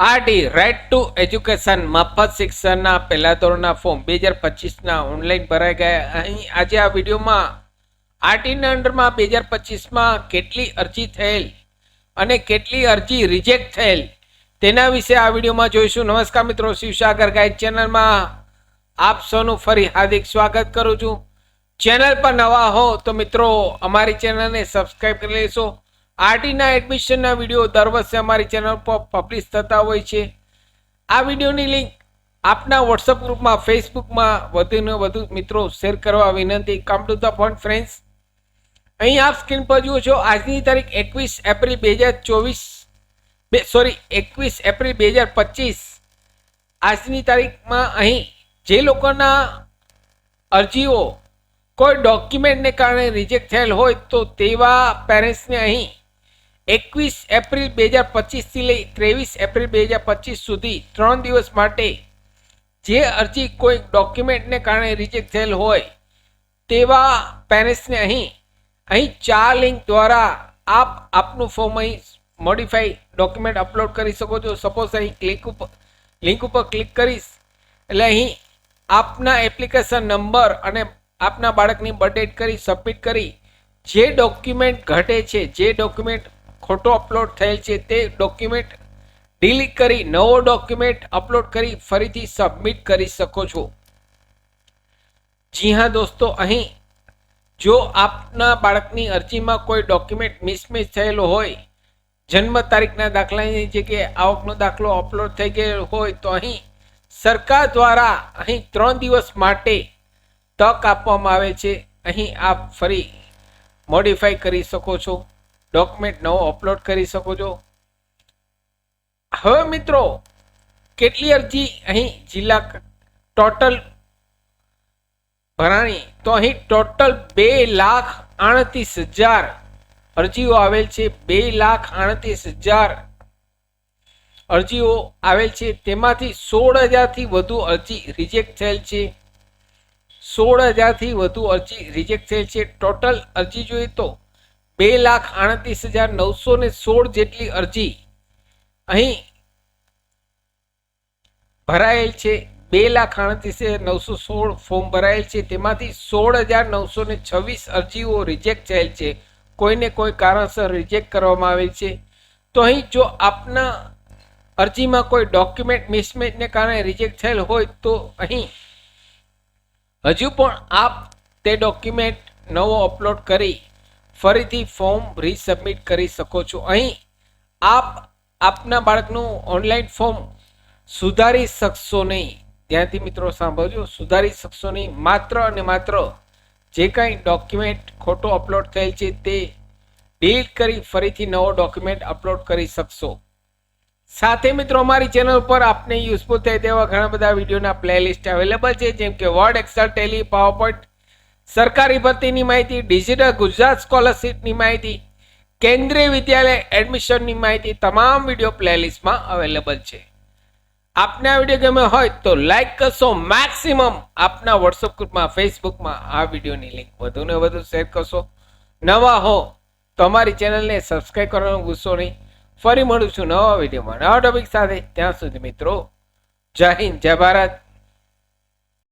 RT right to education મફત શિક્ષણના પહેલા ધોરણના ફોર્મ 2025ના ઓનલાઈન ભરાઈ ગયા. અહીં આજે આ વિડીયોમાં આરટીના અંડરમાં 2025માં કેટલી અરજી થયેલ અને કેટલી અરજી રિજેક્ટ થયેલ તેના વિશે આ વિડીયોમાં જોઈશું. નમસ્કાર મિત્રો, શિવસાગર ગાઈડ ચેનલમાં આપ સૌનું ફરી હાર્દિક સ્વાગત કરું છું. ચેનલ પર નવા હો તો મિત્રો અમારી ચેનલને સબસ્ક્રાઈબ કરી લેશો. આરટીના એડમિશનના વિડીયો દર વર્ષે અમારી ચેનલ પર પબ્લિશ થતા હોય છે. આ વિડીયોની લિંક આપના વોટ્સઅપ ગ્રુપમાં, ફેસબુકમાં વધુને વધુ મિત્રો શેર કરવા વિનંતી. Come to the point friends, અહીં આપ સ્ક્રીન પર જુઓ છો આજની તારીખ 21 એપ્રિલ 2024 સોરી 21 એપ્રિલ 2025. આજની તારીખમાં અહીં જે લોકોના અરજીઓ કોઈ ડોક્યુમેન્ટને કારણે રિજેક્ટ થયેલ હોય તો તેવા પેરેન્ટ્સને અહીં 21 એપ્રિલ 2025 થી લઈ 23 એપ્રિલ 2025 સુધી 3 દિવસ માટે જે અરજી કોઈ ડોક્યુમેન્ટને કારણે રિજેક્ટ થયેલ હોય તેવા પેરેન્ટ્સને અહીં 4 લિંક દ્વારા આપનું ફોર્મ અહીં મોડિફાઈ ડોક્યુમેન્ટ અપલોડ કરી શકો છો. સપોઝ અહીં લિંક ઉપર ક્લિક કરીશ એટલે અહીં આપના એપ્લિકેશન નંબર અને આપના બાળકની બર્થ ડેટ કરી સબમિટ કરી જે ડોક્યુમેન્ટ ઘટે છે, જે ડોક્યુમેન્ટ ખોટો અપલોડ થયેલ છે તે ડોક્યુમેન્ટ ડિલીટ કરી નવો ડોક્યુમેન્ટ અપલોડ કરી ફરીથી સબમિટ કરી શકો છો. જી હા દોસ્તો, અહીં જો આપના બાળકની અરજીમાં કોઈ ડોક્યુમેન્ટ મિસમેચ થયેલો હોય, જન્મ તારીખના દાખલાની જગ્યાએ આવકનો દાખલો અપલોડ થઈ ગયેલો હોય તો અહીં સરકાર દ્વારા અહીં 3 દિવસ માટે તક આપવામાં આવે છે. અહીં આપ ફરી મોડિફાઈ કરી શકો છો, ડોક્યુમેન્ટ નવો અપલોડ કરી શકો છો. હવે મિત્રો કેટલી અરજી અહીં જિલ્લા ટોટલ ભરાણી તો અહીં ટોટલ 2,38,000 અરજીઓ આવેલ છે. 2,38,000 અરજીઓ આવેલ છે. તેમાંથી 16,000થી વધુ અરજી રિજેક્ટ થયેલ છે. 16,000થી વધુ અરજી રિજેક્ટ થયેલ છે. ટોટલ અરજી જોઈએ તો 2,38,916 જેટલી અરજી અહીં ભરાયેલ છે. 2,38,916 ફોર્મ ભરાયેલ છે. તેમાંથી 16,926 અરજીઓ રિજેક્ટ થયેલ છે. કોઈને કોઈ કારણસર રિજેક્ટ કરવામાં આવેલ છે. તો અહીં જો આપના અરજીમાં કોઈ ડોક્યુમેન્ટ મિસમેચને કારણે રિજેક્ટ થયેલ હોય તો અહીં હજુ પણ આપ તે ડોક્યુમેન્ટ નવો અપલોડ કરી ફરીથી ફોર્મ રીસબમિટ કરી શકો છો. અહીં આપ આપના બાળકનું ઓનલાઈન ફોર્મ સુધારી શકશો નહીં. ત્યાંથી મિત્રો સાંભળજો, સુધારી શકશો નહીં. માત્ર અને માત્ર જે કાંઈ ડોક્યુમેન્ટ ખોટો અપલોડ થયેલ છે તે ડિલીટ કરી ફરીથી નવો ડોક્યુમેન્ટ અપલોડ કરી શકશો. સાથે મિત્રો અમારી ચેનલ પર આપને યુઝફુલ થાય તેવા ઘણા બધા વિડીયોના પ્લેલિસ્ટ અવેલેબલ છે, જેમ કે વર્ડ, એક્સેલ, ટેલી, પાવરપોઈન્ટ, સરકારી ભરતીની માહિતી, ડિજિટલ ગુજરાત સ્કોલરશીપની માહિતી, કેન્દ્રીય વિદ્યાલય એડમિશનની માહિતી તમામ વિડીયો પ્લેલિસ્ટમાં અવેલેબલ છે. આપને આ વિડીયો ગમ્યો હોય તો લાઈક કરશો. મેક્સિમમ આપના વોટ્સઅપ ગ્રુપમાં, ફેસબુકમાં આ વિડીયોની લિંક વધુને વધુ શેર કરશો. નવા હો તો અમારી ચેનલને સબસ્ક્રાઈબ કરવાનું ભૂલશો નહીં. ફરી મળું છું નવા વિડીયોમાં નવા ટોપિક સાથે. ત્યાં સુધી મિત્રો જય હિન્દ, જય ભારત.